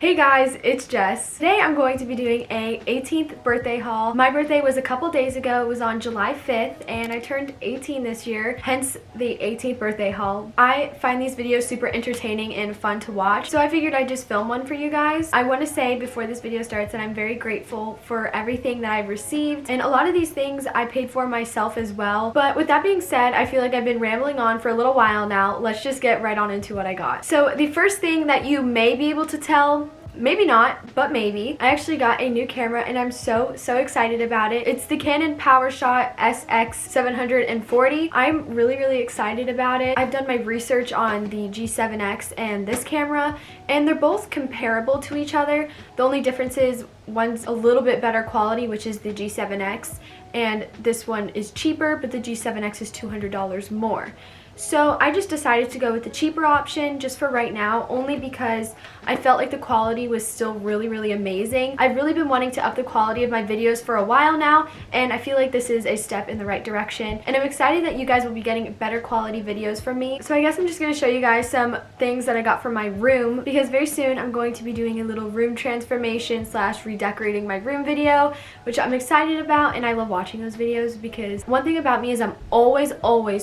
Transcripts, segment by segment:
Hey guys, it's Jess. Today I'm going to be doing a 18th birthday haul. My birthday was a couple days ago. It was on July 5th and I turned 18 this year, hence the 18th birthday haul. I find these videos super entertaining and fun to watch, so I figured I'd just film one for you guys. I want to say before this video starts that I'm very grateful for everything that I've received, and a lot of these things I paid for myself as well. But with that being said, I feel like I've been rambling on for a little while now. Let's just get right on into what I got. So the first thing that you may be able to tell, maybe not, but maybe, I actually got a new camera and I'm so excited about it. It's the Canon PowerShot SX740. I'm really excited about it. I've done my research on the G7X and this camera, and they're both comparable to each other. The only difference is one's a little bit better quality, which is the G7X, and this one is cheaper, but the G7X is $200 more. So I just decided to go with the cheaper option just for right now, only because I felt like the quality was still really amazing. I've really been wanting to up the quality of my videos for a while now, and I feel like this is a step in the right direction. And I'm excited that you guys will be getting better quality videos from me. So I guess I'm just going to show you guys some things that I got for my room, because very soon I'm going to be doing a little room transformation / redecorating my room video, which I'm excited about, and I love watching those videos because one thing about me is I'm always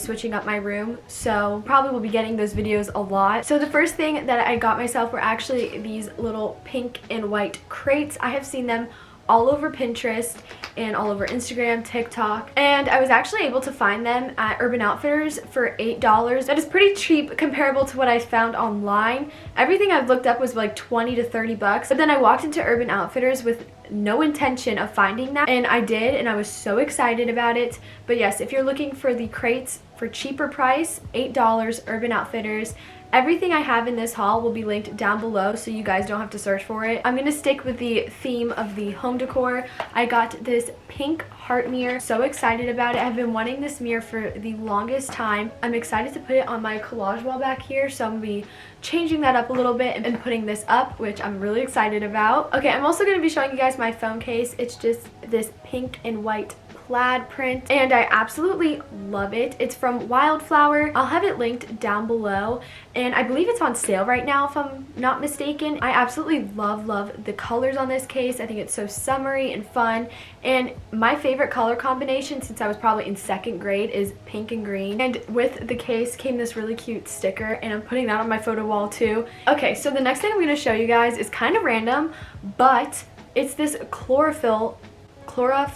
switching up my room. So probably will be getting those videos a lot. So the first thing that I got myself were actually these little pink and white crates. I have seen them all over Pinterest and all over Instagram, TikTok, and I was actually able to find them at Urban Outfitters for $8. That is pretty cheap comparable to what I found online. Everything I've looked up was like 20 to 30 bucks, but then I walked into Urban Outfitters with no intention of finding that, and I did, and I was so excited about it. But yes, if you're looking for the crates for cheaper price, $8, Urban Outfitters. Everything I have in this haul will be linked down below so you guys don't have to search for it. I'm going to stick with the theme of the home decor. I got this pink heart mirror. So excited about it. I've been wanting this mirror for the longest time. I'm excited to put it on my collage wall back here, so I'm going to be changing that up a little bit and putting this up, which I'm really excited about. Okay, I'm also going to be showing you guys my phone case. It's just this pink and white plaid print, and I absolutely love it. It's from Wildflower. I'll have it linked down below, and I believe it's on sale right now if I'm not mistaken. I absolutely love the colors on this case. I think it's so summery and fun, and my favorite color combination since I was probably in 2nd grade is pink and green. And with the case came this really cute sticker, and I'm putting that on my photo wall too. Okay, so the next thing I'm going to show you guys is kind of random, but it's this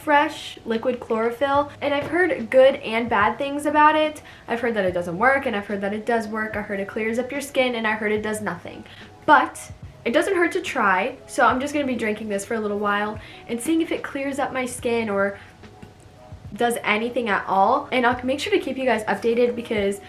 Fresh liquid chlorophyll, and I've heard good and bad things about it. I've heard that it doesn't work, and I've heard that it does work. I heard it clears up your skin, and I heard it does nothing. But it doesn't hurt to try, so I'm just going to be drinking this for a little while and seeing if it clears up my skin or does anything at all. And I'll make sure to keep you guys updated because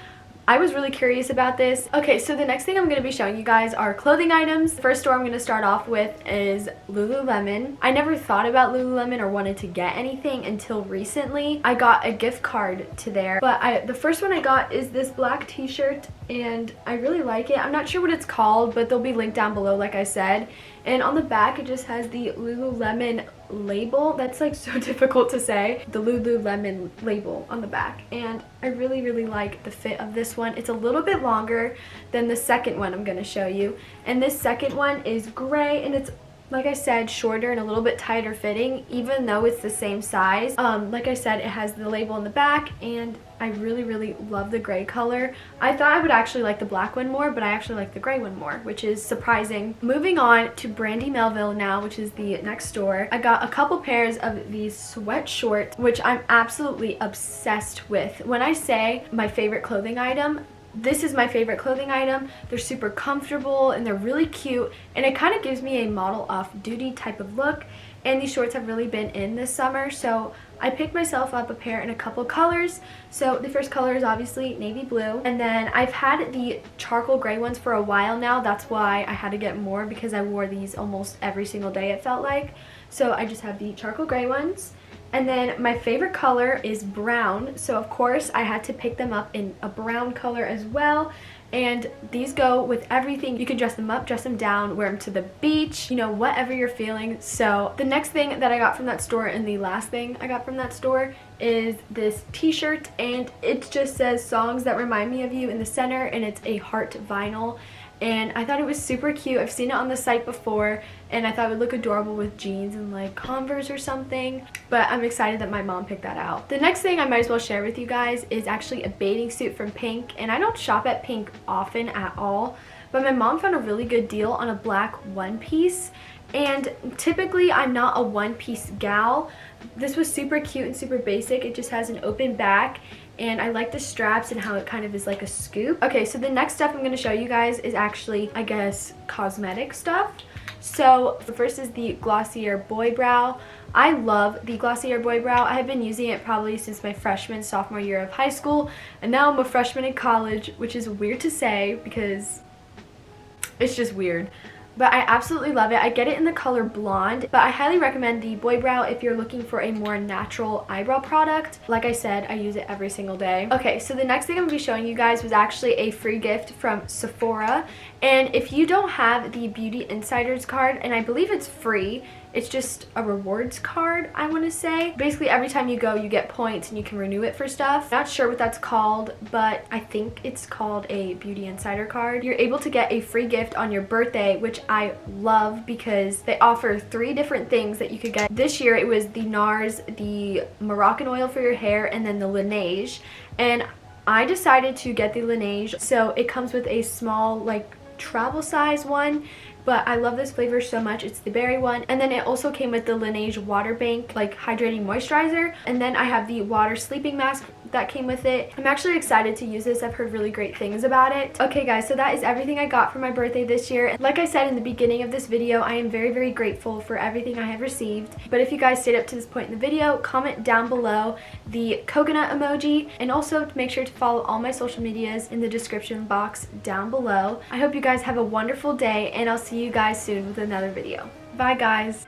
I was really curious about this. Okay, so the next thing I'm going to be showing you guys are clothing items. The first store I'm going to start off with is Lululemon. I never thought about Lululemon or wanted to get anything until recently. I got a gift card to there, but the first one I got is this black t-shirt, and I really like it. I'm not sure what it's called, but they'll be linked down below like I said. And on the back it just has the Lululemon label. That's like so difficult to say. The Lululemon label on the back, and I really like the fit of this one. It's a little bit longer than the second one I'm going to show you, and this second one is gray, and it's, like I said, shorter and a little bit tighter fitting, even though it's the same size. Like I said, it has the label in the back, and I really love the gray color. I thought I would actually like the black one more, but I actually like the gray one more, which is surprising. Moving on to Brandy Melville now, which is the next store. I got a couple pairs of these sweat shorts, which I'm absolutely obsessed with. When I say my favorite clothing item, this is my favorite clothing item. They're super comfortable and they're really cute, and it kind of gives me a model off-duty type of look, and these shorts have really been in this summer, so I picked myself up a pair in a couple colors. So the first color is obviously navy blue, and then I've had the charcoal gray ones for a while now. That's why I had to get more, because I wore these almost every single day it felt like. So I just have the charcoal gray ones. And then my favorite color is brown, so of course I had to pick them up in a brown color as well. And these go with everything. You can dress them up, dress them down, wear them to the beach, you know, whatever you're feeling. So the next thing that I got from that store, and the last thing I got from that store, is this t-shirt, and it just says songs that remind me of you in the center, and it's a heart vinyl. And I thought it was super cute. I've seen it on the site before, and I thought it would look adorable with jeans and like Converse or something. But I'm excited that my mom picked that out. The next thing I might as well share with you guys is actually a bathing suit from Pink. And I don't shop at Pink often at all, but my mom found a really good deal on a black one piece. And typically I'm not a one piece gal. This was super cute and super basic. It just has an open back, and I like the straps and how it kind of is like a scoop. Okay, so the next stuff I'm going to show you guys is actually, I guess, cosmetic stuff. So the first is the Glossier Boy Brow. I love the Glossier Boy Brow. I have been using it probably since my sophomore year of high school, and now I'm a freshman in college, which is weird to say because it's just weird. But I absolutely love it. I get it in the color blonde, but I highly recommend the Boy Brow if you're looking for a more natural eyebrow product. Like I said, I use it every single day. Okay, so the next thing I'm going to be showing you guys was actually a free gift from Sephora. And if you don't have the Beauty Insiders card, and I believe it's free, it's just a rewards card, I want to say. Basically, every time you go, you get points and you can renew it for stuff. Not sure what that's called, but I think it's called a Beauty Insider card. You're able to get a free gift on your birthday, which I love because they offer 3 different things that you could get. This year, it was the NARS, the Moroccan oil for your hair, and then the Laneige. And I decided to get the Laneige, so it comes with a small, like, travel size one. But I love this flavor so much. It's the berry one. And then it also came with the Laneige Water Bank, like hydrating moisturizer. And then I have the water sleeping mask that came with it. I'm actually excited to use this. I've heard really great things about it. Okay guys, so that is everything I got for my birthday this year. Like I said in the beginning of this video, I am very, very grateful for everything I have received. But if you guys stayed up to this point in the video, comment down below the coconut emoji, and also make sure to follow all my social medias in the description box down below. I hope you guys have a wonderful day, and I'll see you guys soon with another video. Bye guys.